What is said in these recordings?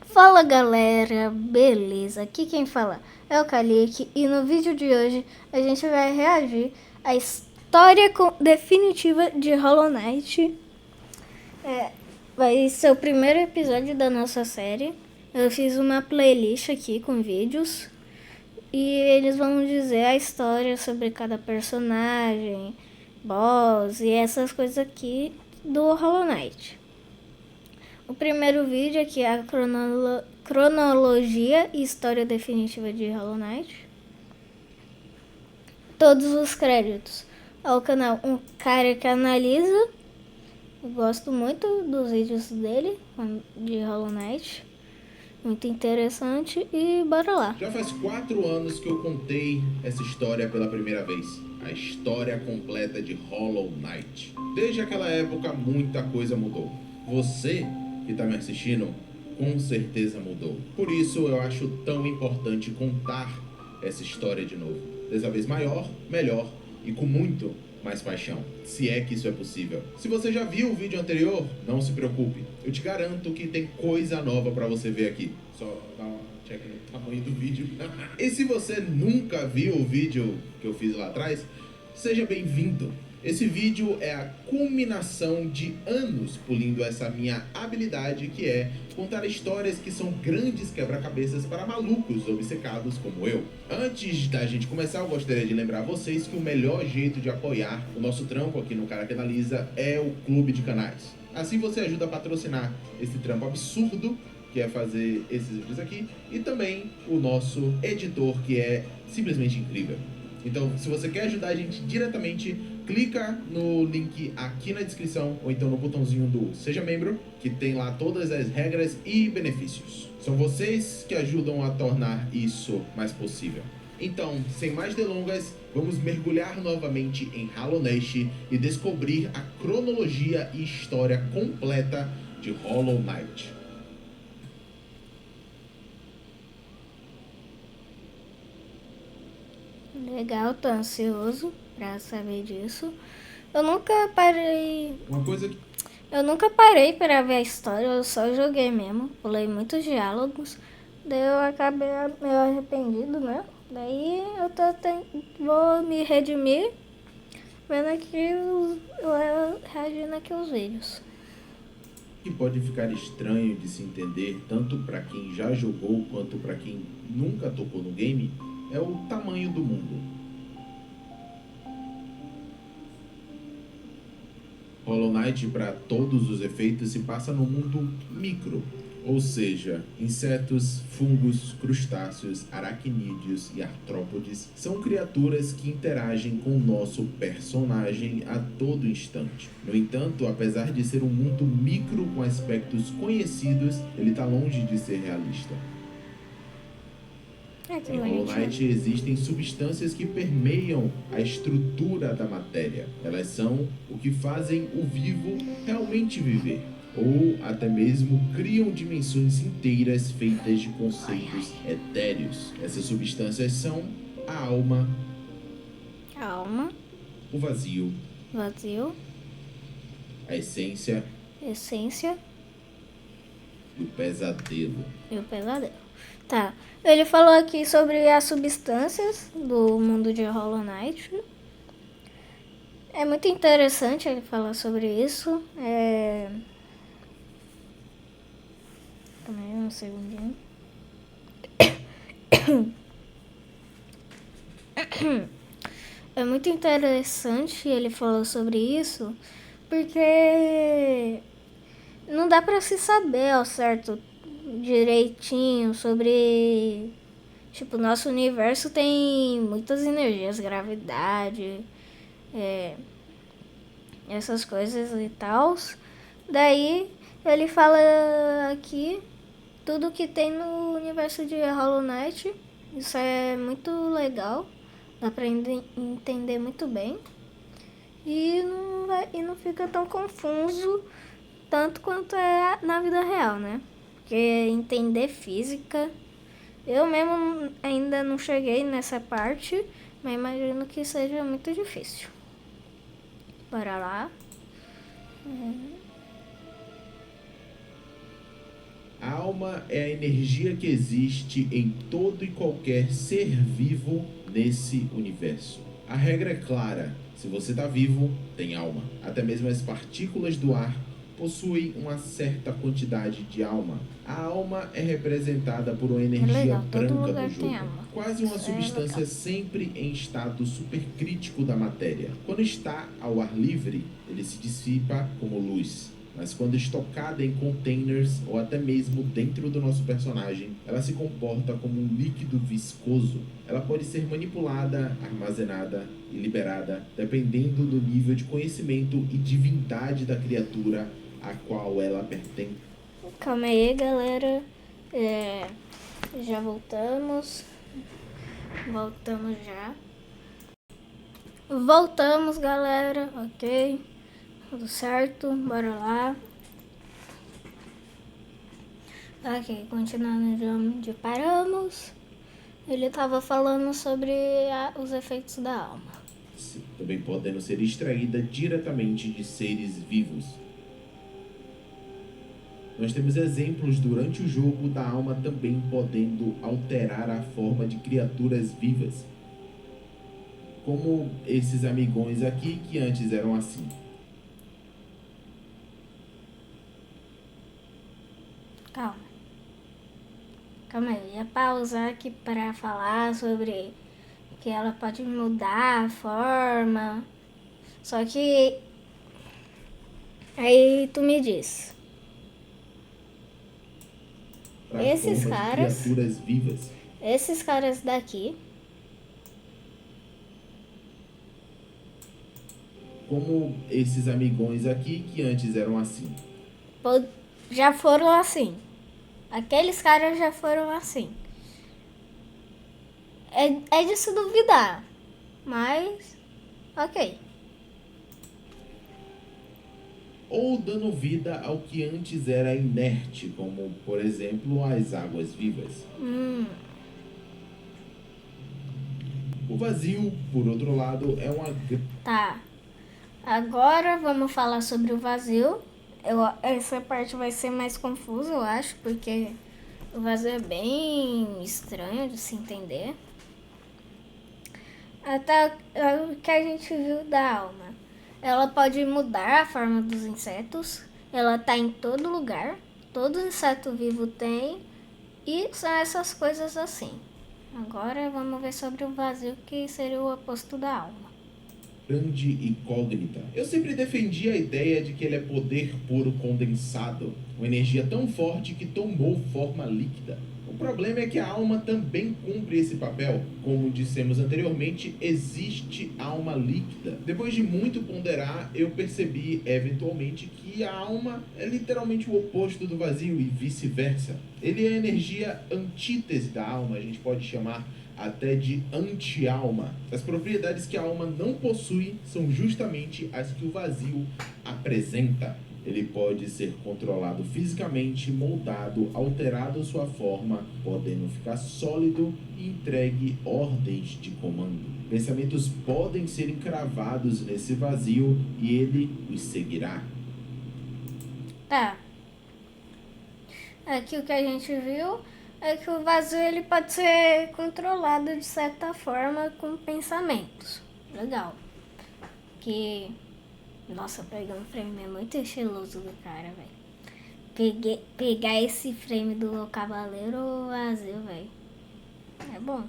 Fala galera, beleza? Aqui quem fala é o Kalik e no vídeo de hoje a gente vai reagir à história definitiva de Hollow Knight. Vai ser o primeiro episódio da nossa série. Eu fiz uma playlist aqui com vídeos e eles vão dizer a história sobre cada personagem, boss e essas coisas aqui do Hollow Knight. O primeiro vídeo aqui é a cronologia e história definitiva de Hollow Knight. Todos os créditos ao canal Um Cara que Analisa. Eu gosto muito dos vídeos dele, de Hollow Knight. Muito interessante e bora lá. Já faz 4 anos que eu contei essa história pela primeira vez. A história completa de Hollow Knight. Desde aquela época, muita coisa mudou. Você que está me assistindo, com certeza mudou. Por isso eu acho tão importante contar essa história de novo. Dessa vez maior, melhor e com muito mais paixão, se é que isso é possível. Se você já viu o vídeo anterior, não se preocupe. Eu te garanto que tem coisa nova para você ver aqui. Só dá uma check no tamanho do vídeo. E se você nunca viu o vídeo que eu fiz lá atrás, seja bem-vindo. Esse vídeo é a culminação de anos polindo essa minha habilidade, que é contar histórias que são grandes quebra-cabeças para malucos obcecados como eu. Antes da gente começar, eu gostaria de lembrar vocês que o melhor jeito de apoiar o nosso trampo aqui no Cara que Analisa é o clube de canais. Assim você ajuda a patrocinar esse trampo absurdo que é fazer esses vídeos aqui, e também o nosso editor, que é simplesmente incrível. Então, se você quer ajudar a gente diretamente, clica no link aqui na descrição ou então no botãozinho do Seja Membro, que tem lá todas as regras e benefícios. São vocês que ajudam a tornar isso mais possível. Então, sem mais delongas, vamos mergulhar novamente em Hollow Knight e descobrir a cronologia e história completa de Hollow Knight. Legal, tô ansioso pra saber disso. Eu nunca parei. Uma coisa que Eu nunca parei pra ver a história, eu só joguei mesmo. Pulei muitos diálogos. Daí eu acabei meio arrependido, né? Daí eu vou me redimir vendo aqui reagindo aqui os vídeos. que pode ficar estranho de se entender tanto para quem já jogou quanto para quem nunca tocou no game é o tamanho do mundo. Hollow Knight, para todos os efeitos, se passa no mundo micro, ou seja, insetos, fungos, crustáceos, aracnídeos e artrópodes são criaturas que interagem com o nosso personagem a todo instante. No entanto, apesar de ser um mundo micro com aspectos conhecidos, ele está longe de ser realista. Em Hollow Knight existem substâncias que permeiam a estrutura da matéria. Elas são o que fazem o vivo realmente viver, ou até mesmo criam dimensões inteiras feitas de conceitos etéreos. Essas substâncias são a alma, o vazio, a essência e o pesadelo. Tá, ele falou aqui sobre as substâncias do mundo de Hollow Knight. É muito interessante ele falar sobre isso. Também um segundinho. É muito interessante ele falar sobre isso, porque não dá pra se saber ao certo direitinho sobre, tipo, nosso universo tem muitas energias, gravidade, essas coisas e tal. Daí ele fala aqui tudo que tem no universo de Hollow Knight. Isso é muito legal, dá pra entender muito bem e não fica tão confuso tanto quanto é na vida real, né? Porque entender física, eu mesmo ainda não cheguei nessa parte, mas imagino que seja muito difícil. Bora lá. A alma alma é a energia que existe em todo e qualquer ser vivo nesse universo. A regra é clara: se você está vivo, tem alma. Até mesmo as partículas do ar possuem uma certa quantidade de alma. A alma é representada por uma energia legal, todo branca lugar no tem jogo, alma. quase uma Isso é substância legal. sempre em estado supercrítico da matéria. Quando está ao ar livre, ele se dissipa como luz. Mas quando estocada em containers ou até mesmo dentro do nosso personagem, ela se comporta como um líquido viscoso. Ela pode ser manipulada, armazenada e liberada, dependendo do nível de conhecimento e divindade da criatura a qual ela pertence. Calma aí, galera. Já voltamos. Voltamos já. Voltamos, galera. Ok. Tudo certo. Bora lá. Ok, continuando de onde paramos. Ele estava falando sobre os efeitos da alma. Também podendo ser extraída diretamente de seres vivos. Nós temos exemplos durante o jogo da alma também podendo alterar a forma de criaturas vivas, como esses amigões aqui que antes eram assim. Calma aí, eu ia pausar aqui para falar sobre que ela pode mudar a forma. Só que aí tu me diz. Esses caras, criaturas vivas. Esses caras daqui, como esses amigões aqui que antes eram assim. Já foram assim. Aqueles caras já foram assim. É de se duvidar. Mas, ok. Ou dando vida ao que antes era inerte, como, por exemplo, as águas vivas. O vazio, por outro lado, é uma... Tá. Agora vamos falar sobre o vazio. Essa parte vai ser mais confusa, eu acho, porque o vazio é bem estranho de se entender. Até o que a gente viu da alma. Ela pode mudar a forma dos insetos. Ela tá em todo lugar. Todo inseto vivo tem. E são essas coisas assim. Agora vamos ver sobre o vazio, que seria o oposto da alma. Grande incógnita. Eu sempre defendi a ideia de que ele é poder puro condensado, uma energia tão forte que tomou forma líquida. O problema é que a alma também cumpre esse papel. Como dissemos anteriormente, existe alma líquida. Depois de muito ponderar, eu percebi eventualmente que a alma é literalmente o oposto do vazio e vice-versa. Ele é a energia antítese da alma, a gente pode chamar até de anti-alma. As propriedades que a alma não possui são justamente as que o vazio apresenta. Ele pode ser controlado fisicamente, moldado, alterado sua forma, podendo ficar sólido e entregue ordens de comando. Pensamentos podem ser encravados nesse vazio e ele os seguirá. Tá. Aqui o que a gente viu é que o vazio ele pode ser controlado de certa forma com pensamentos. Legal. Que... Nossa, pegar um frame é muito estiloso do cara, velho. Pegar esse frame do Cavaleiro Vazio, velho. É bom.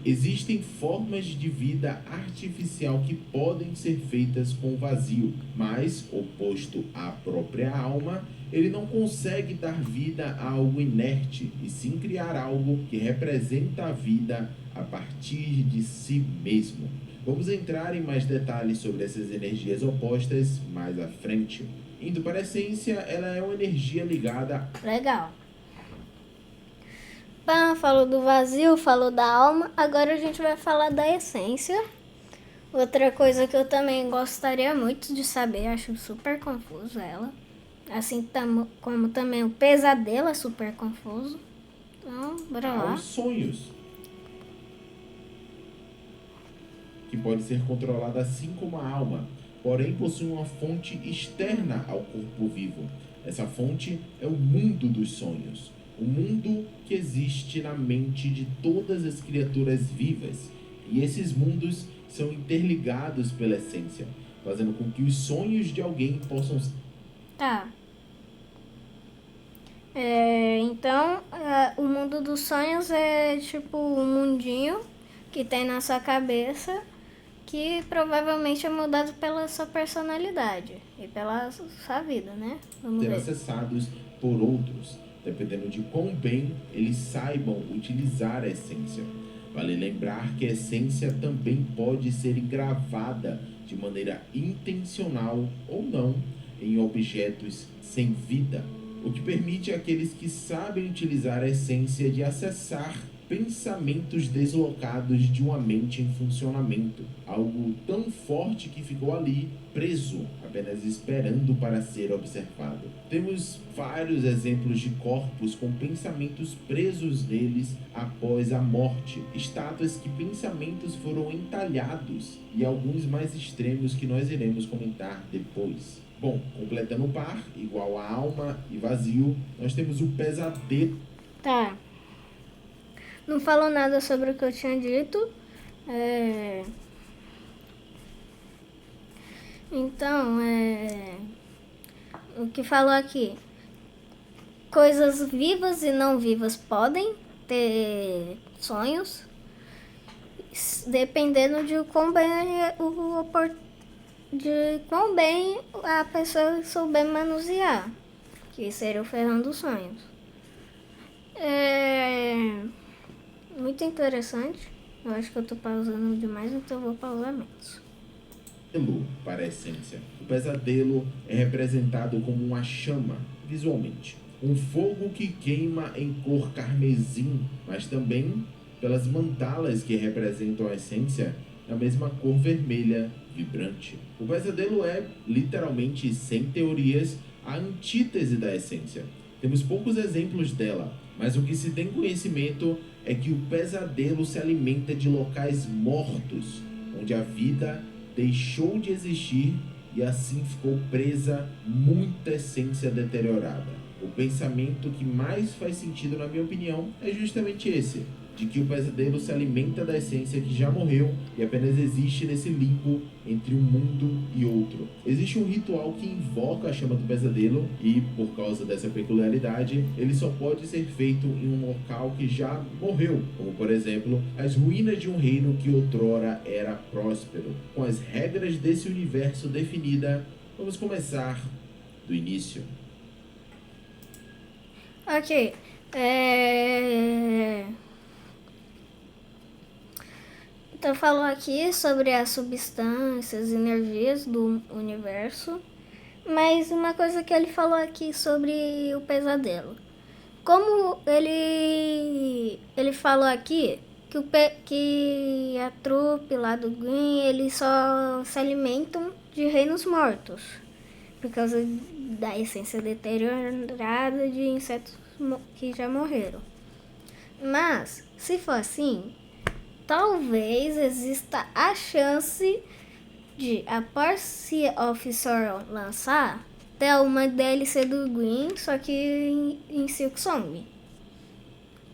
Existem formas de vida artificial que podem ser feitas com o vazio, mas, oposto à própria alma, ele não consegue dar vida a algo inerte, e sim criar algo que representa a vida a partir de si mesmo. Vamos entrar em mais detalhes sobre essas energias opostas mais à frente. Indo para a essência, ela é uma energia ligada... Legal. Falou do vazio, falou da alma. Agora a gente vai falar da essência. Outra coisa que eu também gostaria muito de saber, acho super confuso ela. Assim como também o pesadelo é super confuso. Então, bora lá. Aos sonhos, que pode ser controlada assim como a alma, porém possui uma fonte externa ao corpo vivo. Essa fonte é o mundo dos sonhos, o mundo que existe na mente de todas as criaturas vivas. E esses mundos são interligados pela essência, fazendo com que os sonhos de alguém possam... Tá. Então, o mundo dos sonhos é tipo um mundinho que tem na sua cabeça que provavelmente é mudado pela sua personalidade e pela sua vida, né? Vamos ser ver. acessados por outros, dependendo de quão bem eles saibam utilizar a essência. Vale lembrar que a essência também pode ser gravada de maneira intencional ou não em objetos sem vida, o que permite àqueles que sabem utilizar a essência de acessar pensamentos deslocados de uma mente em funcionamento, algo tão forte que ficou ali, preso, apenas esperando para ser observado. Temos vários exemplos de corpos com pensamentos presos neles após a morte, estátuas que pensamentos foram entalhados e alguns mais extremos que nós iremos comentar depois. Bom, completando o par, igual a alma e vazio, nós temos o pesadelo. Tá. Não falou nada sobre o que eu tinha dito. Então, o que falou aqui? Coisas vivas e não vivas podem ter sonhos, dependendo de quão bem a pessoa souber manusear, que seria o ferrão dos sonhos. Muito interessante. Eu acho que eu tô pausando demais, então eu vou pausar menos. Para a essência. O pesadelo é representado como uma chama, visualmente. Um fogo que queima em cor carmesim, mas também pelas mandalas que representam a essência na mesma cor vermelha vibrante. O pesadelo é, literalmente, sem teorias, a antítese da essência. Temos poucos exemplos dela, mas o que se tem conhecimento é que o pesadelo se alimenta de locais mortos, onde a vida deixou de existir e assim ficou presa muita essência deteriorada. O pensamento que mais faz sentido, na minha opinião, é justamente esse, de que o pesadelo se alimenta da essência que já morreu e apenas existe nesse limbo entre um mundo e outro. Existe um ritual que invoca a chama do pesadelo e, por causa dessa peculiaridade, ele só pode ser feito em um local que já morreu, como por exemplo, as ruínas de um reino que outrora era próspero. Com as regras desse universo definida, vamos começar do início. Ok. Então falou aqui sobre as substâncias e energias do universo, mas uma coisa que ele falou aqui sobre o pesadelo. Como ele falou aqui que a trupe lá do Green, eles só se alimentam de reinos mortos, por causa da essência deteriorada de insetos que já morreram. Mas, se for assim, talvez exista a chance de, após Sea of Sorrow lançar, ter uma DLC do Green, só que em Silksong.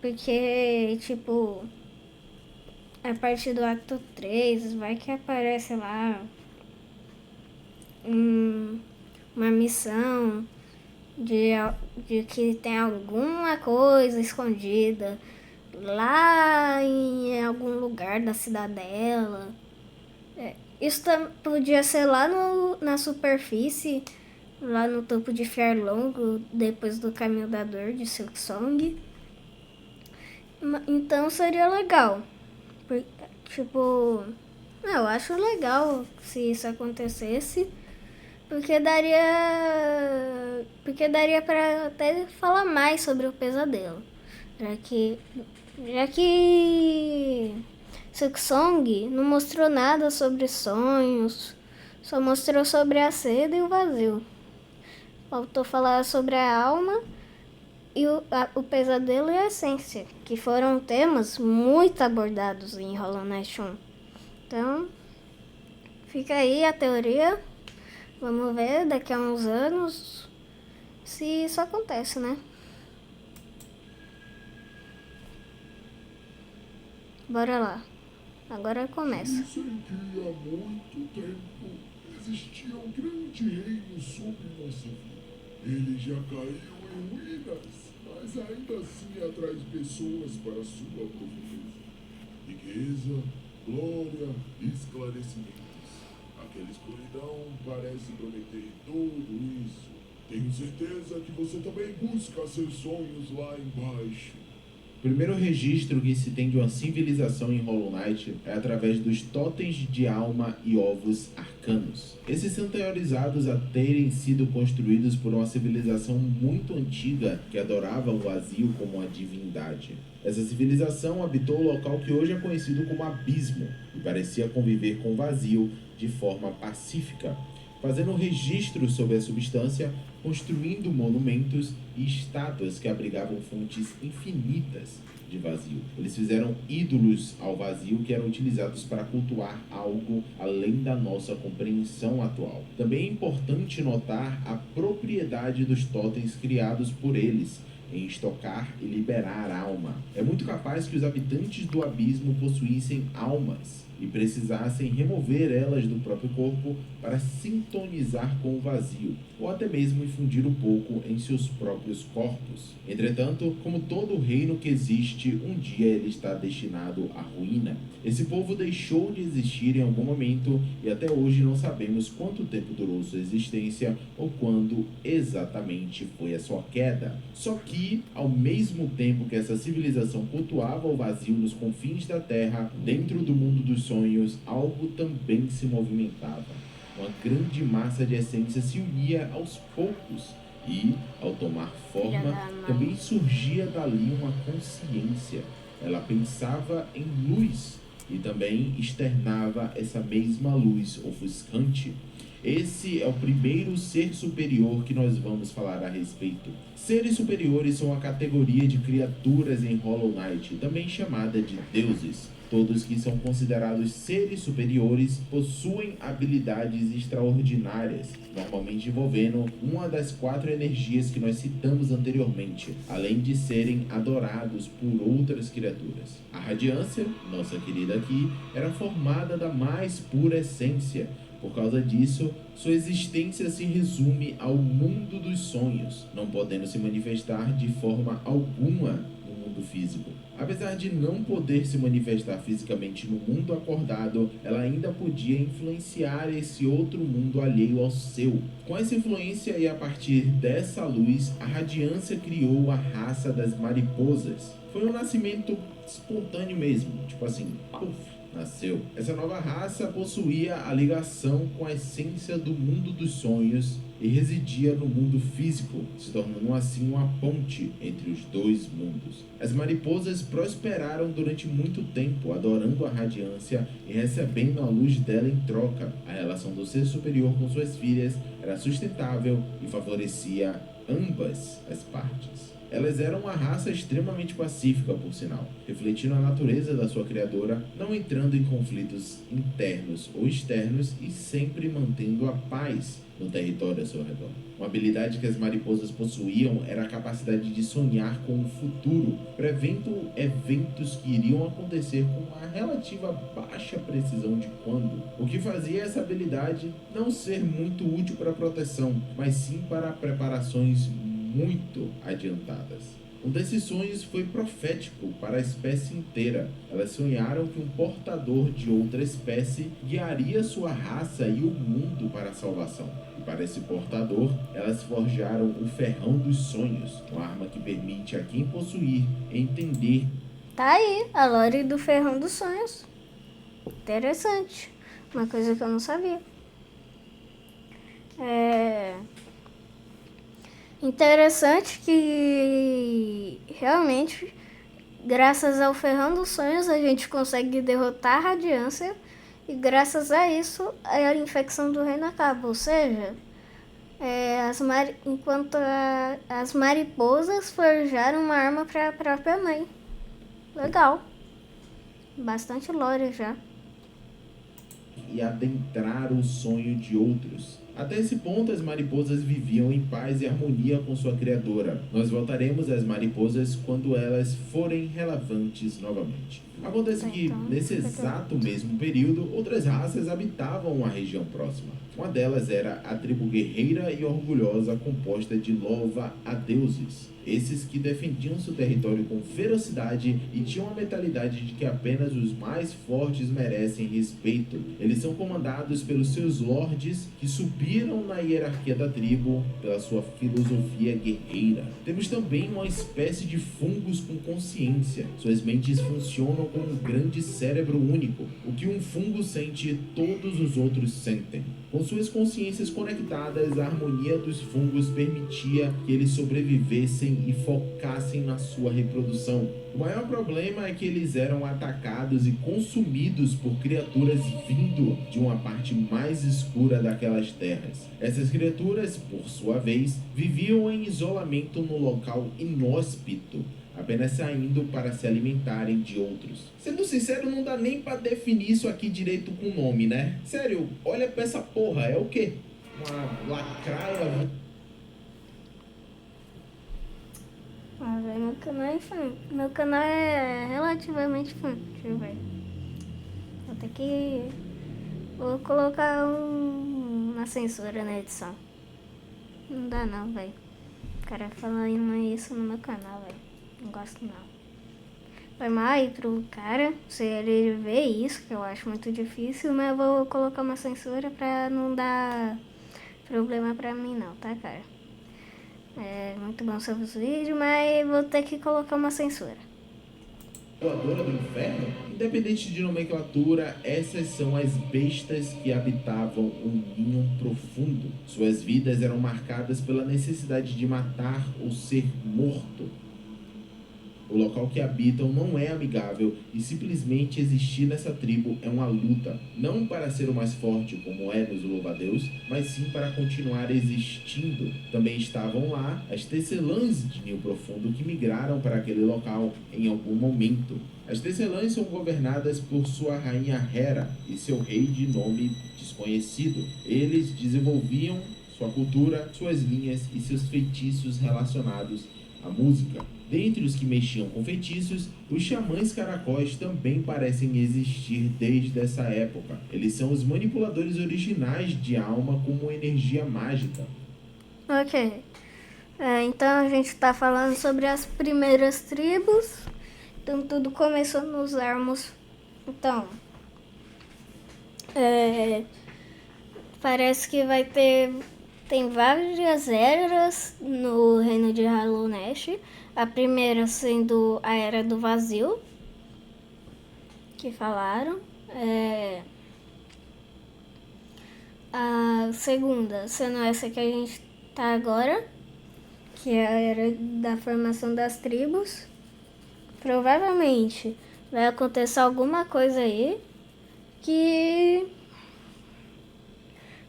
Porque, tipo, a partir do ato 3, vai que aparece lá uma missão de que tem alguma coisa escondida lá em algum lugar da cidadela. Isso podia ser lá na superfície, lá no topo de Fierlong, depois do Caminho da Dor de Silksong. Então seria legal. Tipo, eu acho legal se isso acontecesse, porque daria pra até falar mais sobre o pesadelo. Já que Silksong não mostrou nada sobre sonhos, só mostrou sobre a sede e o vazio. Faltou falar sobre a alma e o pesadelo e a essência, que foram temas muito abordados em Hollow Knight 1. Então, fica aí a teoria. Vamos ver daqui a uns anos se isso acontece, né? Bora lá. Agora começa. Dizem que há muito tempo existia um grande reino sobre nossa vida. Ele já caiu em ruínas, mas ainda assim atrai pessoas para sua profundeza. Riqueza, glória e esclarecimentos. Aquela escuridão parece prometer tudo isso. Tenho certeza que você também busca seus sonhos lá embaixo. O primeiro registro que se tem de uma civilização em Hollow Knight é através dos totens de alma e ovos arcanos. Esses são teorizados a terem sido construídos por uma civilização muito antiga que adorava o vazio como uma divindade. Essa civilização habitou o local que hoje é conhecido como Abismo e parecia conviver com o vazio de forma pacífica, fazendo registros sobre a substância, construindo monumentos e estátuas que abrigavam fontes infinitas de vazio. Eles fizeram ídolos ao vazio que eram utilizados para cultuar algo além da nossa compreensão atual. Também é importante notar a propriedade dos totens criados por eles em estocar e liberar alma. É muito capaz que os habitantes do abismo possuíssem almas e precisassem remover elas do próprio corpo para sintonizar com o vazio, ou até mesmo infundir um pouco em seus próprios corpos. Entretanto, como todo reino que existe, um dia ele está destinado à ruína. Esse povo deixou de existir em algum momento e até hoje não sabemos quanto tempo durou sua existência ou quando exatamente foi a sua queda. Só que, ao mesmo tempo que essa civilização cultuava o vazio nos confins da Terra, dentro do mundo dos sonhos, algo também se movimentava. Uma grande massa de essência se unia aos poucos e, ao tomar forma, também surgia dali uma consciência. Ela pensava em luz e também externava essa mesma luz ofuscante. Esse é o primeiro ser superior que nós vamos falar a respeito. Seres superiores são a categoria de criaturas em Hollow Knight, também chamada de deuses. Todos que são considerados seres superiores possuem habilidades extraordinárias, normalmente envolvendo uma das 4 energias que nós citamos anteriormente, além de serem adorados por outras criaturas. A radiância, nossa querida aqui, era formada da mais pura essência. Por causa disso, sua existência se resume ao mundo dos sonhos, não podendo se manifestar de forma alguma no mundo físico. Apesar de não poder se manifestar fisicamente no mundo acordado, ela ainda podia influenciar esse outro mundo alheio ao seu. Com essa influência e a partir dessa luz, a radiância criou a raça das mariposas. Foi um nascimento espontâneo mesmo, tipo assim, puf, nasceu. Essa nova raça possuía a ligação com a essência do mundo dos sonhos e residia no mundo físico, se tornando assim uma ponte entre os dois mundos. As mariposas prosperaram durante muito tempo, adorando a radiância e recebendo a luz dela em troca. A relação do ser superior com suas filhas era sustentável e favorecia ambas as partes. Elas eram uma raça extremamente pacífica, por sinal, refletindo a natureza da sua criadora, não entrando em conflitos internos ou externos e sempre mantendo a paz no território ao seu redor. Uma habilidade que as mariposas possuíam era a capacidade de sonhar com o futuro, prevendo eventos que iriam acontecer com uma relativa baixa precisão de quando, o que fazia essa habilidade não ser muito útil para a proteção, mas sim para preparações muito adiantadas. Um desses sonhos foi profético para a espécie inteira. Elas sonharam que um portador de outra espécie guiaria sua raça e o mundo para a salvação. E para esse portador, elas forjaram o Ferrão dos Sonhos, uma arma que permite a quem possuir entender. Tá aí, a lore do Ferrão dos Sonhos. Interessante. Uma coisa que eu não sabia. Interessante que realmente, graças ao Ferrão dos Sonhos, a gente consegue derrotar a radiância e graças a isso a infecção do reino acaba. Ou seja, enquanto as mariposas forjaram uma arma para a própria mãe. Legal. Bastante lore já. E adentrar o sonho de outros. Até esse ponto, as mariposas viviam em paz e harmonia com sua criadora. Nós voltaremos às mariposas quando elas forem relevantes novamente. Acontece que, nesse exato mesmo período, outras raças habitavam a região próxima. Uma delas era a tribo guerreira e orgulhosa composta de louva-a-deuses. Esses que defendiam seu território com ferocidade e tinham a mentalidade de que apenas os mais fortes merecem respeito. Eles são comandados pelos seus lordes, que subiram na hierarquia da tribo pela sua filosofia guerreira. Temos também uma espécie de fungos com consciência. Suas mentes funcionam como um grande cérebro único. O que um fungo sente, todos os outros sentem. Com suas consciências conectadas, a harmonia dos fungos permitia que eles sobrevivessem e focassem na sua reprodução. O maior problema é que eles eram atacados e consumidos por criaturas vindo de uma parte mais escura daquelas terras. Essas criaturas, por sua vez, viviam em isolamento no local inóspito, apenas saindo para se alimentarem de outros. Sendo sincero, não dá nem pra definir isso aqui direito com nome, né? Sério, olha pra essa porra, é o quê? Uma lacraia? Ah, velho, meu canal é infantil. Meu canal é relativamente infantil, velho. Vou ter que... Vou colocar uma censura na edição. Não dá não, velho. O cara falando isso no meu canal, velho. Não gosto não. Foi mal aí pro cara, se ele ver isso, que eu acho muito difícil, mas eu vou colocar uma censura pra não dar problema pra mim não, tá, cara? É muito bom seus vídeos, mas vou ter que colocar uma censura. Voadora do inferno? Independente de nomenclatura, essas são as bestas que habitavam um ninho profundo. Suas vidas eram marcadas pela necessidade de matar ou ser morto. O local que habitam não é amigável e simplesmente existir nessa tribo é uma luta, não para ser o mais forte como é nos louva-a-Deus, mas sim para continuar existindo. Também estavam lá as tecelãs de Ninho Profundo que migraram para aquele local em algum momento. As tecelãs são governadas por sua rainha Hera e seu rei de nome desconhecido. Eles desenvolviam sua cultura, suas linhas e seus feitiços relacionados à música. Dentre os que mexiam com feitiços, os xamãs caracóis também parecem existir desde essa época. Eles são os manipuladores originais de alma como energia mágica. Ok. Então a gente está falando sobre as primeiras tribos. Então tudo começou nos Armos. Então, parece que vai ter... Tem várias eras no reino de Hallownest. A primeira sendo a Era do Vazio, que falaram. A segunda sendo essa que a gente tá agora, que é a Era da Formação das Tribos. Provavelmente vai acontecer alguma coisa aí que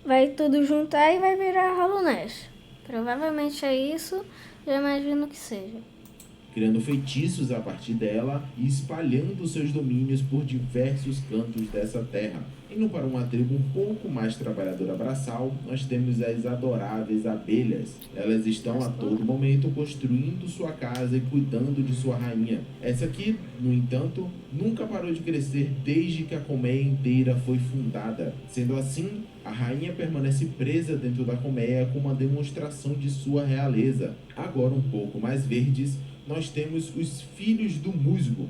vai tudo juntar e vai virar Hallownest. Provavelmente é isso, eu imagino que seja. Criando feitiços a partir dela e espalhando seus domínios por diversos cantos dessa terra. Indo para uma tribo um pouco mais trabalhadora braçal, nós temos as adoráveis abelhas. Elas estão a todo momento construindo sua casa e cuidando de sua rainha. Essa aqui, no entanto, nunca parou de crescer desde que a colmeia inteira foi fundada. Sendo assim, a rainha permanece presa dentro da colmeia como uma demonstração de sua realeza. Agora um pouco mais verdes, nós temos os filhos do musgo.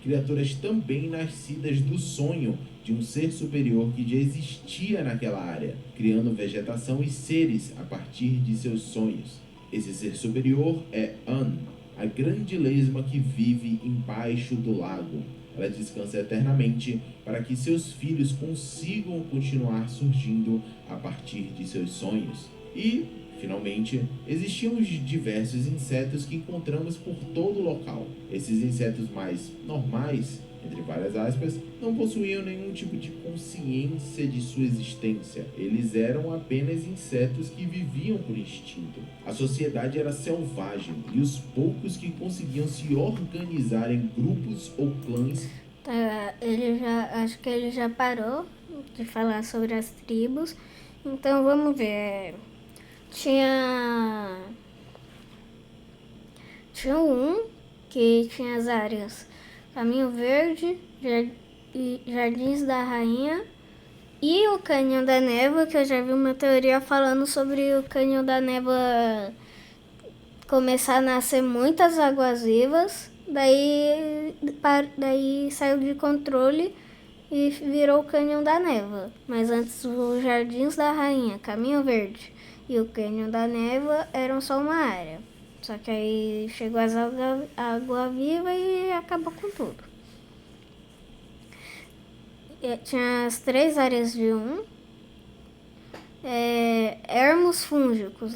Criaturas também nascidas do sonho de um ser superior que já existia naquela área, criando vegetação e seres a partir de seus sonhos. Esse ser superior é An, a grande lesma que vive embaixo do lago. Ela descansa eternamente para que seus filhos consigam continuar surgindo a partir de seus sonhos. E, finalmente, existiam os diversos insetos que encontramos por todo o local. Esses insetos mais normais, entre várias aspas, não possuíam nenhum tipo de consciência de sua existência. Eles eram apenas insetos que viviam por instinto. A sociedade era selvagem e os poucos que conseguiam se organizar em grupos ou clãs... Acho que ele já parou. de falar sobre as tribos. Então vamos ver. Tinha um que tinha as áreas Caminho Verde, Jardins da Rainha e o Cânion da Névoa, que eu já vi uma teoria falando sobre o Cânion da Névoa começar a nascer muitas águas vivas, daí saiu de controle e virou o Cânion da Névoa. Mas antes os Jardins da Rainha, Caminho Verde e o Cânion da Névoa eram só uma área. Só que aí chegou as água viva e acabou com tudo. Tinha as 3 áreas de ermos fúngicos,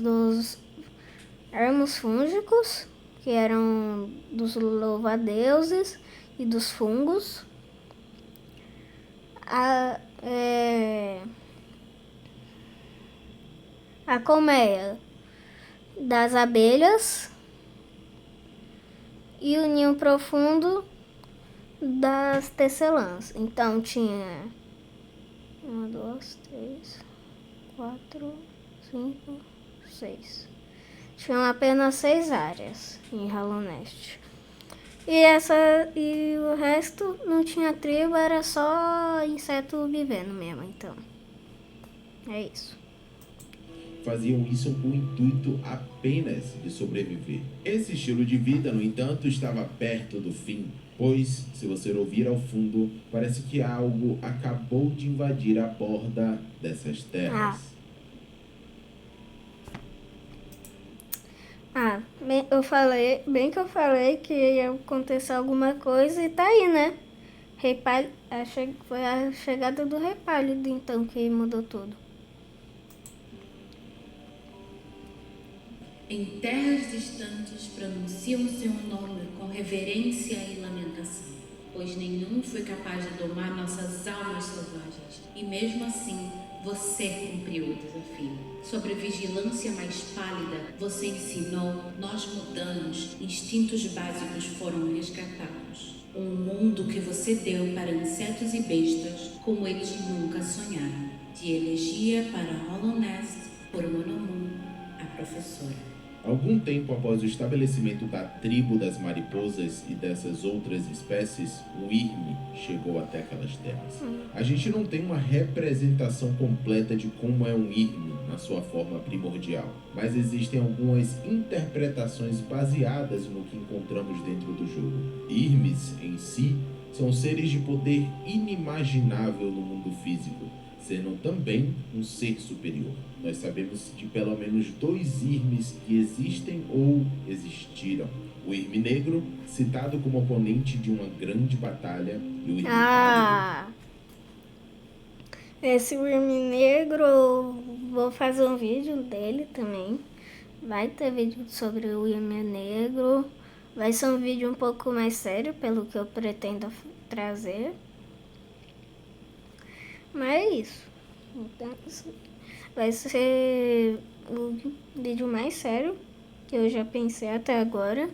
que eram dos louva-deuses e dos fungos. A colmeia das abelhas e o ninho profundo das tecelãs. Então tinha 1, 2, 3, 4, 5, 6. Tinham apenas 6 áreas em Hollow Nest. E o resto não tinha tribo, era só inseto vivendo mesmo, então. É isso. Faziam isso com o intuito apenas de sobreviver. Esse estilo de vida, no entanto, estava perto do fim, pois, se você ouvir ao fundo, parece que algo acabou de invadir a borda dessas terras. Eu falei que ia acontecer alguma coisa e tá aí, né? Foi a chegada do Rei Pálido, então, que mudou tudo. Em terras distantes pronunciam seu nome com reverência e lamentação, pois nenhum foi capaz de domar nossas almas selvagens, e mesmo assim você cumpriu o desafio. Sobre vigilância mais pálida, você ensinou, nós mudamos, instintos básicos foram resgatados. Um mundo que você deu para insetos e bestas como eles nunca sonharam. De elegia para Hollow Nest por Monomoon, a professora. Algum tempo após o estabelecimento da tribo das mariposas e dessas outras espécies, o Wyrm chegou até aquelas terras. A gente não tem uma representação completa de como é um Wyrm na sua forma primordial, mas existem algumas interpretações baseadas no que encontramos dentro do jogo. Wyrms, em si, são seres de poder inimaginável no mundo físico, sendo também um ser superior. Nós sabemos de pelo menos 2 Wyrms que existem ou existiram. O Wyrm Negro, citado como oponente de uma grande batalha, e o Wyrm Pálido. Esse Wyrm Negro, vou fazer um vídeo dele também. Vai ter vídeo sobre o Wyrm Negro. Vai ser um vídeo um pouco mais sério, pelo que eu pretendo trazer. Mas é isso. Então, vai ser o vídeo mais sério que eu já pensei até agora.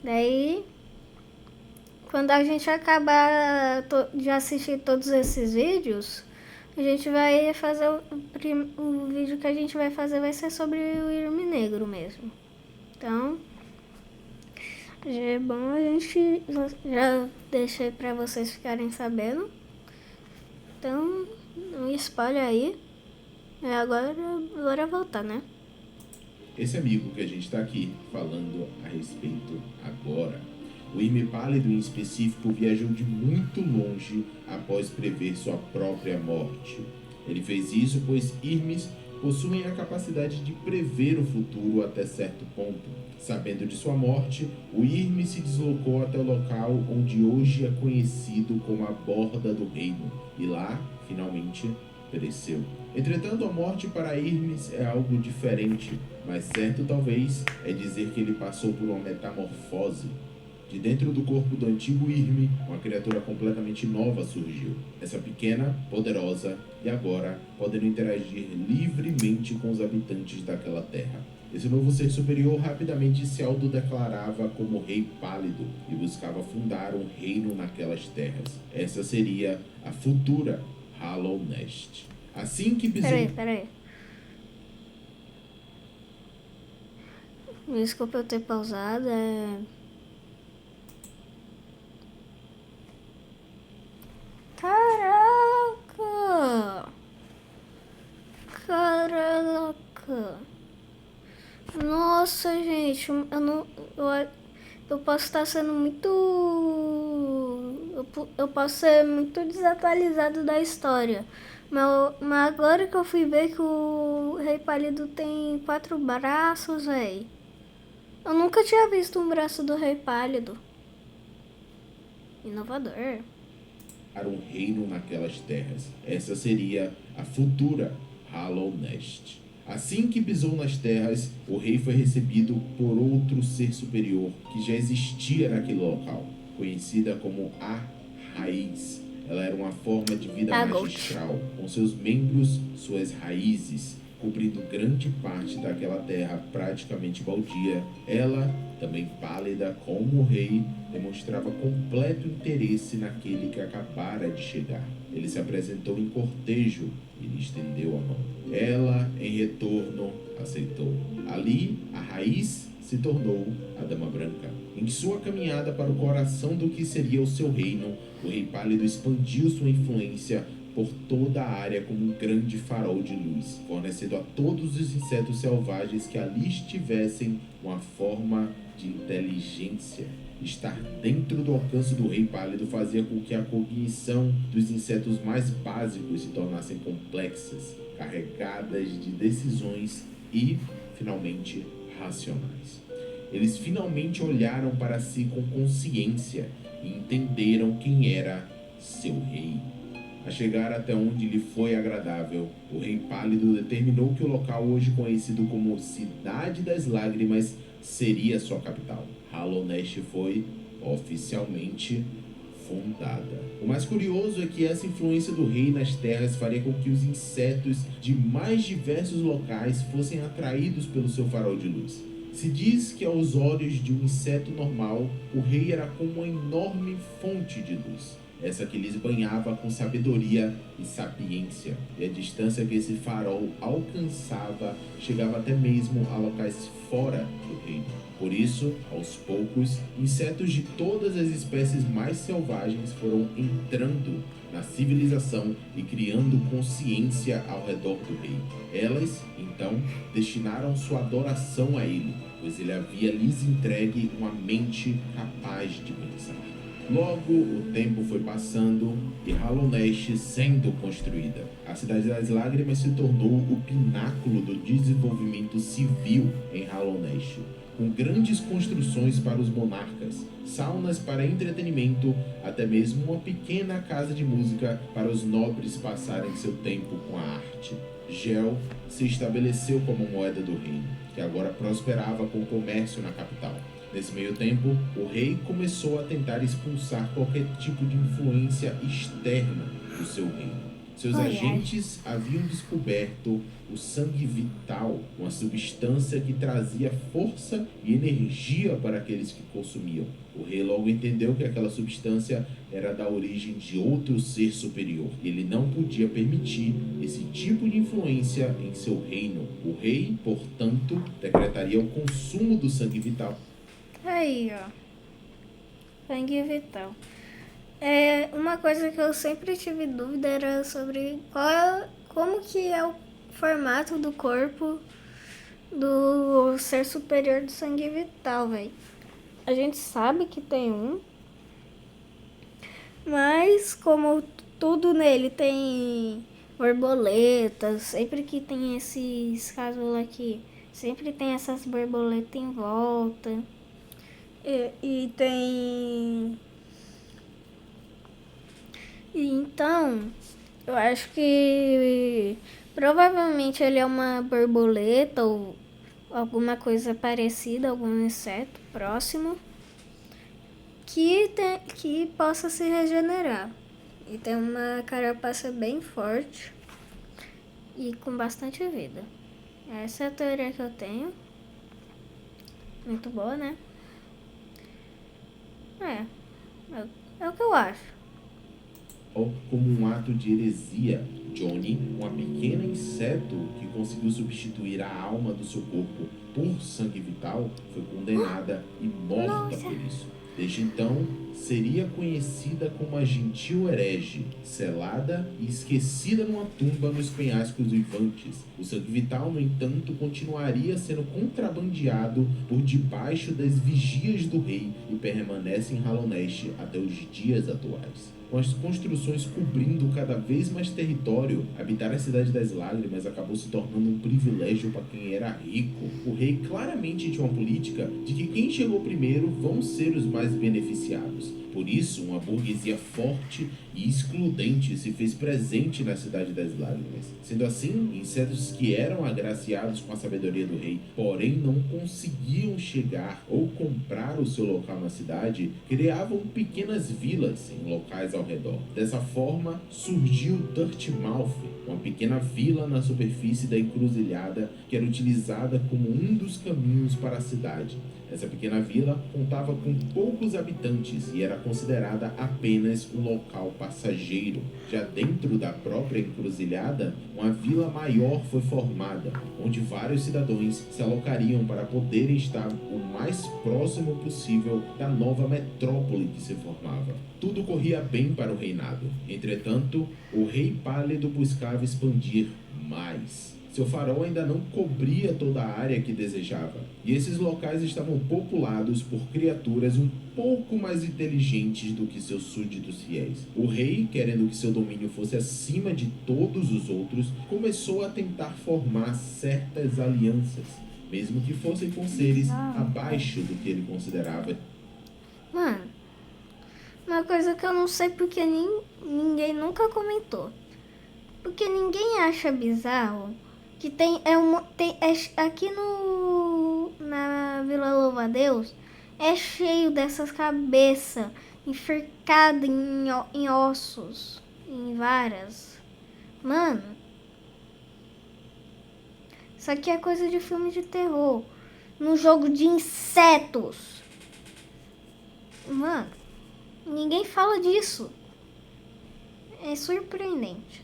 Daí, quando a gente acabar de assistir todos esses vídeos, a gente vai fazer o vídeo que a gente vai fazer vai ser sobre o Wyrm Negro mesmo. Então, já é bom a gente já deixei pra vocês ficarem sabendo. Então, não spoiler aí. Agora voltar, né? Esse amigo que a gente está aqui falando a respeito agora. O Wyrm Pálido, em específico, viajou de muito longe após prever sua própria morte. Ele fez isso pois Wyrms possuem a capacidade de prever o futuro até certo ponto. Sabendo de sua morte, o Wyrm se deslocou até o local onde hoje é conhecido como a Borda do Reino, e lá, finalmente, pereceu. Entretanto, a morte para Wyrms é algo diferente, mas certo talvez é dizer que ele passou por uma metamorfose. De dentro do corpo do antigo Wyrm, uma criatura completamente nova surgiu. Essa pequena, poderosa e agora podendo interagir livremente com os habitantes daquela terra. Esse novo ser superior rapidamente se autodeclarava como Rei Pálido e buscava fundar um reino naquelas terras. Essa seria a futura Hollow Nest. Assim que Bizum... Peraí. Desculpa eu ter pausado, Caraca! Nossa, gente, eu não... Eu posso estar sendo muito... Eu posso ser muito desatualizado da história. Mas agora que eu fui ver que o Rei Pálido tem 4 braços, véi. Eu nunca tinha visto um braço do Rei Pálido. Inovador. um reino naquelas terras. Essa seria a futura Hollow Nest. Assim que pisou nas terras, o rei foi recebido por outro ser superior que já existia naquele local, conhecida como a Raiz. Ela era uma forma de vida magistral, com seus membros, suas raízes, cobrindo grande parte daquela terra praticamente baldia. Ela, também pálida como o rei, demonstrava completo interesse naquele que acabara de chegar. Ele se apresentou em cortejo e lhe estendeu a mão. Ela, em retorno, aceitou. Ali, a Raiz se tornou a Dama Branca. Em sua caminhada para o coração do que seria o seu reino, o Rei Pálido expandiu sua influência por toda a área como um grande farol de luz, fornecendo a todos os insetos selvagens que ali estivessem uma forma de inteligência. Estar dentro do alcance do Rei Pálido fazia com que a cognição dos insetos mais básicos se tornassem complexas, carregadas de decisões e, finalmente, racionais. Eles finalmente olharam para si com consciência e entenderam quem era seu rei. A chegar até onde lhe foi agradável, o Rei Pálido determinou que o local hoje conhecido como Cidade das Lágrimas seria sua capital. Hollow Nest foi oficialmente fundada. O mais curioso é que essa influência do rei nas terras faria com que os insetos de mais diversos locais fossem atraídos pelo seu farol de luz. Se diz que aos olhos de um inseto normal, o rei era como uma enorme fonte de luz, essa que lhes banhava com sabedoria e sapiência, e a distância que esse farol alcançava chegava até mesmo a locais fora do reino. Por isso, aos poucos, insetos de todas as espécies mais selvagens foram entrando na civilização e criando consciência ao redor do rei. Elas, então, destinaram sua adoração a ele, pois ele havia lhes entregue uma mente capaz de pensar. Logo, o tempo foi passando e Hollow Nest sendo construída. A Cidade das Lágrimas se tornou o pináculo do desenvolvimento civil em Hollow Nest, com grandes construções para os monarcas, saunas para entretenimento, até mesmo uma pequena casa de música para os nobres passarem seu tempo com a arte. Gel se estabeleceu como moeda do reino, que agora prosperava com o comércio na capital. Nesse meio tempo, o rei começou a tentar expulsar qualquer tipo de influência externa do seu reino. Seus agentes haviam descoberto o sangue vital, uma substância que trazia força e energia para aqueles que consumiam. O rei logo entendeu que aquela substância era da origem de outro ser superior. Ele não podia permitir esse tipo de influência em seu reino. O rei, portanto, decretaria o consumo do sangue vital. Aí, ó. Sangue vital. Uma coisa que eu sempre tive dúvida era sobre como que é o formato do corpo do ser superior do sangue vital, velho. A gente sabe que tem um, mas como tudo nele tem borboletas, sempre que tem esses casulos aqui, sempre tem essas borboletas em volta. E tem... Então, eu acho que provavelmente ele é uma borboleta ou alguma coisa parecida, algum inseto próximo que possa se regenerar. E tem uma carapaça bem forte e com bastante vida. Essa é a teoria que eu tenho. muito boa, né? É o que eu acho. Como um ato de heresia, Johnny, uma pequena inseto que conseguiu substituir a alma do seu corpo por sangue vital, foi condenada e morta por isso. Desde então, seria conhecida como a gentil herege, selada e esquecida numa tumba nos penhascos uivantes. O sangue vital, no entanto, continuaria sendo contrabandeado por debaixo das vigias do rei e permanece em Hallownest até os dias atuais. Com as construções cobrindo cada vez mais território, habitar a Cidade das Lágrimas acabou se tornando um privilégio para quem era rico. O rei claramente tinha uma política de que quem chegou primeiro vão ser os mais beneficiados. Por isso, uma burguesia forte e excludente se fez presente na Cidade das Lágrimas. Sendo assim, insetos que eram agraciados com a sabedoria do rei, porém não conseguiam chegar ou comprar o seu local na cidade, criavam pequenas vilas em locais ao redor. Dessa forma, surgiu Dirtmouth, uma pequena vila na superfície da encruzilhada que era utilizada como um dos caminhos para a cidade. Essa pequena vila contava com poucos habitantes e era considerada apenas um local passageiro. Já dentro da própria encruzilhada, uma vila maior foi formada, onde vários cidadãos se alocariam para poderem estar o mais próximo possível da nova metrópole que se formava. Tudo corria bem para o reinado. Entretanto, o Rei Pálido buscava expandir mais. Seu farol ainda não cobria toda a área que desejava, e esses locais estavam populados por criaturas um pouco mais inteligentes do que seus súditos fiéis. O rei, querendo que seu domínio fosse acima de todos os outros, começou a tentar formar certas alianças, mesmo que fossem com seres abaixo do que ele considerava. Mano, uma coisa que eu não sei porque ninguém nunca comentou. Porque ninguém acha bizarro que aqui na Vila Louva-a-Deus é cheio dessas cabeças enforcadas em ossos, em varas. Mano, isso aqui é coisa de filme de terror, num jogo de insetos. Mano, ninguém fala disso. É surpreendente.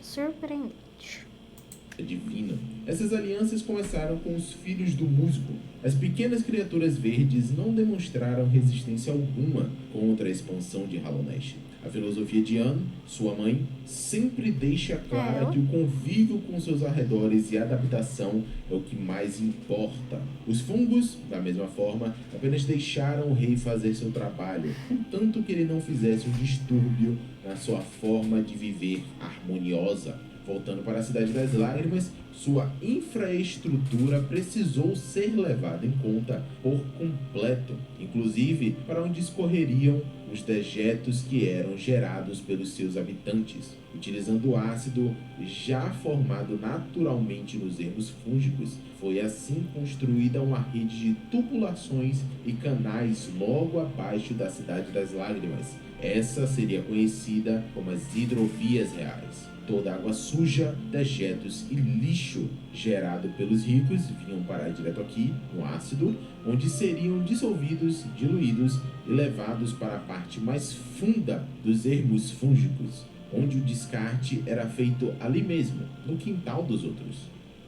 Divina. Essas alianças começaram com os filhos do musgo. As pequenas criaturas verdes não demonstraram resistência alguma contra a expansão de Hallownest. A filosofia de Anne, sua mãe, sempre deixa clara que o convívio com seus arredores e a adaptação é o que mais importa. Os fungos, da mesma forma, apenas deixaram o rei fazer seu trabalho, contanto que ele não fizesse um distúrbio na sua forma de viver harmoniosa. Voltando para a Cidade das Lágrimas, sua infraestrutura precisou ser levada em conta por completo, inclusive para onde escorreriam os dejetos que eram gerados pelos seus habitantes, utilizando o ácido já formado naturalmente nos ermos fúngicos. Foi assim construída uma rede de tubulações e canais logo abaixo da Cidade das Lágrimas. Essa seria conhecida como as hidrovias reais. Toda a água suja, dejetos e lixo gerado pelos ricos vinham parar direto aqui, no ácido, onde seriam dissolvidos, diluídos e levados para a parte mais funda dos ermos fúngicos, onde o descarte era feito ali mesmo, no quintal dos outros.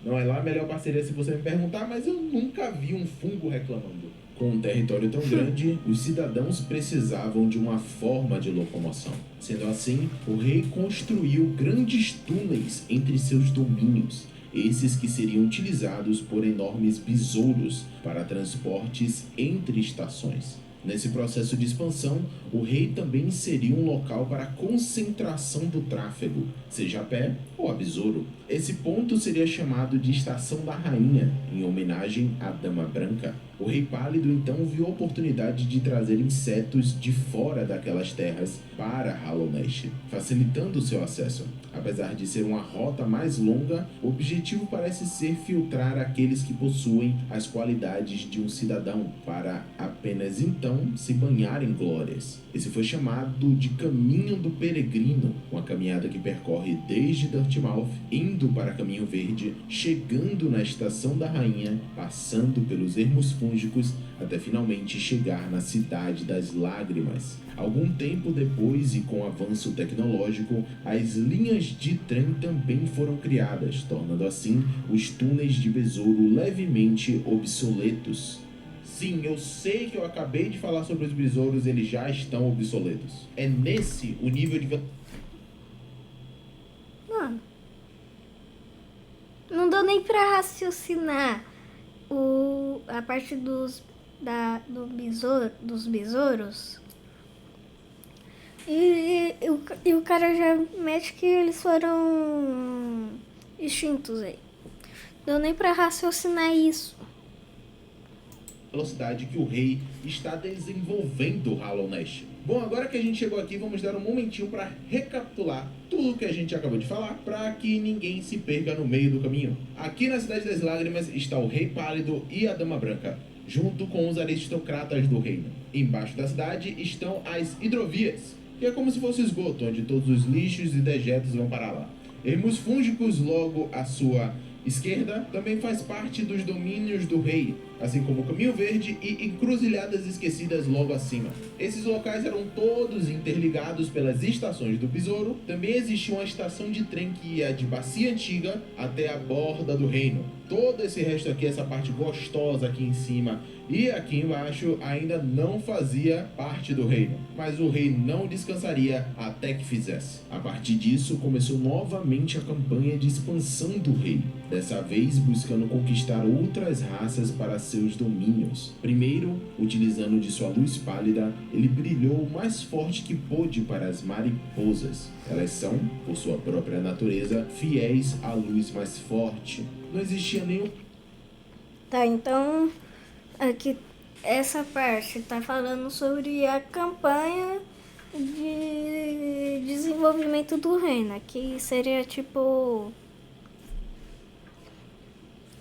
Não é lá a melhor parceria se você me perguntar, mas eu nunca vi um fungo reclamando. Com um território tão grande, os cidadãos precisavam de uma forma de locomoção. Sendo assim, o rei construiu grandes túneis entre seus domínios, esses que seriam utilizados por enormes besouros para transportes entre estações. Nesse processo de expansão, o rei também inseriu um local para a concentração do tráfego, seja a pé ou a besouro. Esse ponto seria chamado de Estação da Rainha, em homenagem à Dama Branca. O Rei Pálido então viu a oportunidade de trazer insetos de fora daquelas terras para Hallownest, facilitando seu acesso. Apesar de ser uma rota mais longa, o objetivo parece ser filtrar aqueles que possuem as qualidades de um cidadão, para apenas então se banhar em glórias. Esse foi chamado de Caminho do Peregrino, uma caminhada que percorre desde Dirtmouth, indo para Caminho Verde, chegando na Estação da Rainha, passando pelos ermos fúngicos, até finalmente chegar na Cidade das Lágrimas. Algum tempo depois, e com o avanço tecnológico, as linhas de trem também foram criadas, tornando assim os túneis de besouro levemente obsoletos. Sim, eu sei que eu acabei de falar sobre os besouros, eles já estão obsoletos. É nesse o nível de... Mano, não deu nem pra raciocinar a parte dos besouros. E o cara já mete que eles foram extintos aí. Deu nem pra raciocinar isso. Velocidade que o rei está desenvolvendo o Hollow Knight. Bom, agora que a gente chegou aqui, vamos dar um momentinho para recapitular tudo que a gente acabou de falar, para que ninguém se perca no meio do caminho. Aqui na Cidade das Lágrimas está o Rei Pálido e a Dama Branca, junto com os aristocratas do reino. Embaixo da cidade estão as hidrovias, que é como se fosse esgoto, onde todos os lixos e dejetos vão parar lá. Ermos fúngicos logo à sua esquerda também faz parte dos domínios do rei, assim como Caminho Verde e Encruzilhadas Esquecidas logo acima. Esses locais eram todos interligados pelas estações do Besouro. Também existia uma estação de trem que ia de Bacia Antiga até a borda do reino. Todo esse resto aqui, essa parte gostosa aqui em cima e aqui embaixo, ainda não fazia parte do reino, mas o rei não descansaria até que fizesse. A partir disso, começou novamente a campanha de expansão do rei, dessa vez buscando conquistar outras raças para seus domínios. Primeiro, utilizando de sua luz pálida, ele brilhou o mais forte que pôde para as mariposas. Elas são, por sua própria natureza, fiéis à luz mais forte. Não existia nenhum... Tá, então aqui essa parte tá falando sobre a campanha de desenvolvimento do reino, que seria tipo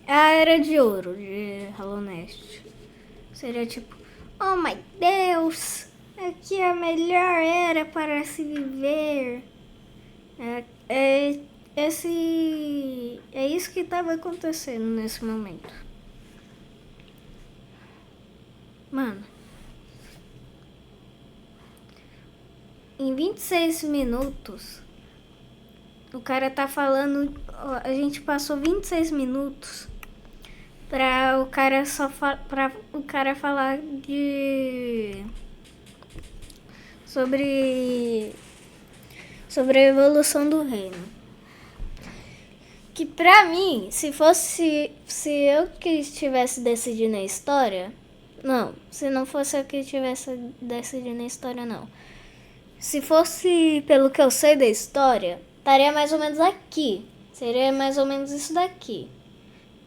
a Era de Ouro de Hollow Knight. Seria tipo, oh my Deus, aqui é a melhor era para se viver. É isso que estava acontecendo nesse momento. Mano, em 26 minutos, o cara tá falando, a gente passou 26 minutos pra o cara falar sobre a evolução do reino. Que pra mim, se eu que estivesse decidindo a história, não, se não fosse eu que estivesse decidindo a história, não. Se fosse pelo que eu sei da história, estaria mais ou menos aqui. Seria mais ou menos isso daqui,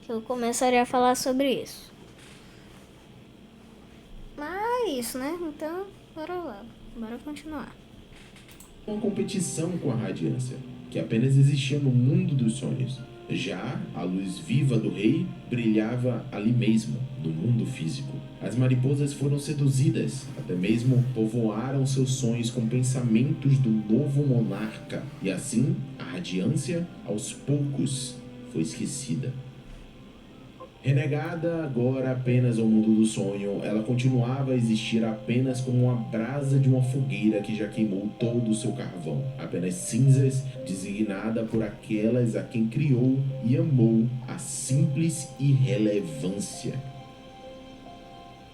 que eu começaria a falar sobre isso. Mas é isso, né? Então, bora lá, bora continuar. Uma competição com a radiância, que apenas existia no mundo dos sonhos. Já a luz viva do rei brilhava ali mesmo, no mundo físico. As mariposas foram seduzidas, até mesmo povoaram seus sonhos com pensamentos do novo monarca. E assim, a radiância, aos poucos, foi esquecida. Renegada agora apenas ao mundo do sonho, ela continuava a existir apenas como uma brasa de uma fogueira que já queimou todo o seu carvão. Apenas cinzas, designada por aquelas a quem criou e amou a simples irrelevância.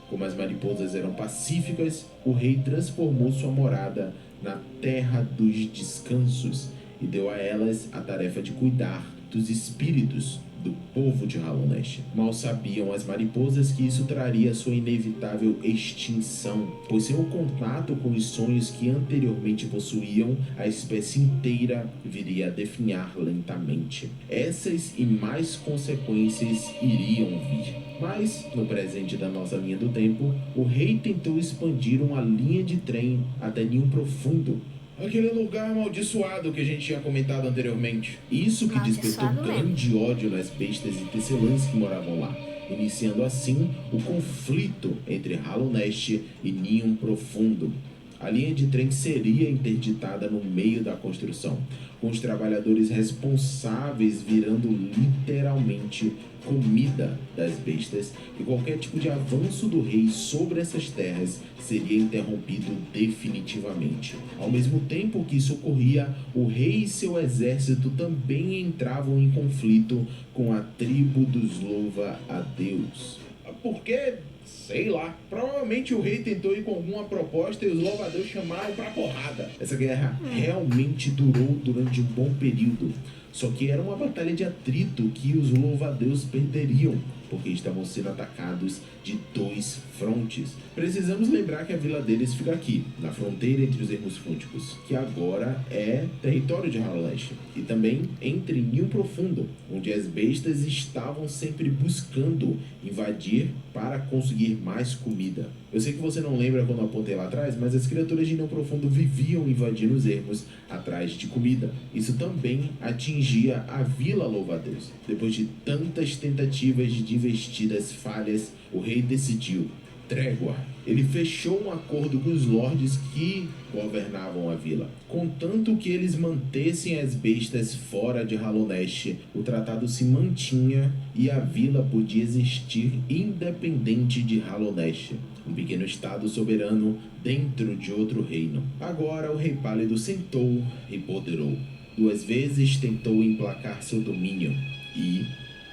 Como as mariposas eram pacíficas, o rei transformou sua morada na terra dos descansos e deu a elas a tarefa de cuidar dos espíritos do povo de Hollow Knight. Mal sabiam as mariposas que isso traria sua inevitável extinção, pois sem o contato com os sonhos que anteriormente possuíam, a espécie inteira viria a definhar lentamente. Essas e mais consequências iriam vir. Mas, no presente da nossa linha do tempo, o rei tentou expandir uma linha de trem até Ninho Profundo, Aquele lugar amaldiçoado que a gente tinha comentado anteriormente. Isso que despertou Amaldiçoado mesmo. grande ódio nas bestas e tecelãs que moravam lá, iniciando assim o conflito entre Hallownest e Ninho Profundo. A linha de trem seria interditada no meio da construção, com os trabalhadores responsáveis virando literalmente comida das bestas, e qualquer tipo de avanço do rei sobre essas terras seria interrompido definitivamente. Ao mesmo tempo que isso ocorria, o rei e seu exército também entravam em conflito com a tribo dos Louva-a-Deus. Porque, sei lá, provavelmente o rei tentou ir com alguma proposta e os louva-a-Deus chamaram pra porrada. Essa guerra realmente durou durante um bom período. Só que era uma batalha de atrito que os louva-a-Deus perderiam, porque estavam sendo atacados de 2 frontes. Precisamos lembrar que a vila deles fica aqui, na fronteira entre os Ermos Fúnticos, que agora é território de Hallownest, e também entre Ninho Profundo, onde as bestas estavam sempre buscando invadir para conseguir mais comida. Eu sei que você não lembra quando eu apontei lá atrás, mas as criaturas de Ninho Profundo viviam invadindo os ermos atrás de comida. Isso também atingia a Vila Louva-a-Deus. Depois de tantas tentativas de investidas falhas, o rei decidiu trégua. Ele fechou um acordo com os lordes que governavam a vila. Contanto que eles mantessem as bestas fora de Hallownest, o tratado se mantinha e a vila podia existir independente de Hallownest, um pequeno estado soberano dentro de outro reino. Agora o Rei Pálido sentou e ponderou. 2 vezes tentou emplacar seu domínio e,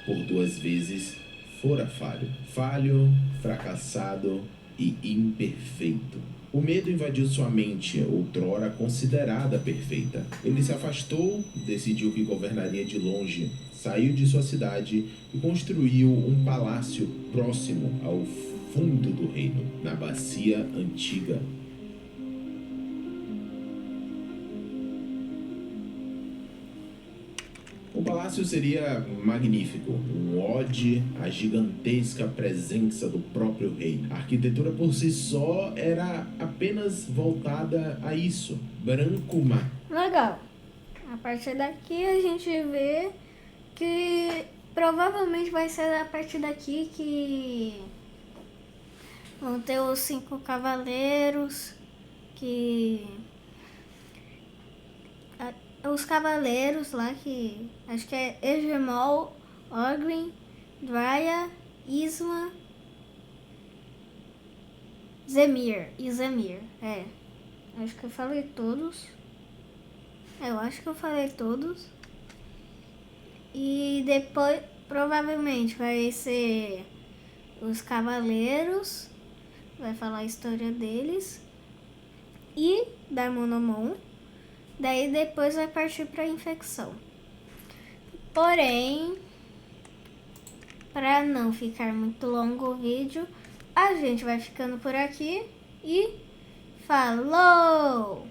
por 2 vezes, fora falho. Falho, fracassado e imperfeito. O medo invadiu sua mente, outrora considerada perfeita. Ele se afastou, decidiu que governaria de longe, saiu de sua cidade e construiu um palácio próximo ao fundo do reino, na bacia antiga. O palácio seria magnífico, um ode à gigantesca presença do próprio rei. A arquitetura por si só era apenas voltada a isso, branco mar. Legal. A partir daqui a gente vê que provavelmente vai ser a partir daqui que vão ter os 5 cavaleiros, que os cavaleiros lá, que acho que é Egemol, Orgrim, Dryia, Isma, Zemir e Zemir. Acho que eu falei todos. Eu acho que eu falei todos. E depois provavelmente vai ser os cavaleiros, vai falar a história deles e da Monomon. Daí depois vai partir para a infecção. Porém, para não ficar muito longo o vídeo, a gente vai ficando por aqui e falou!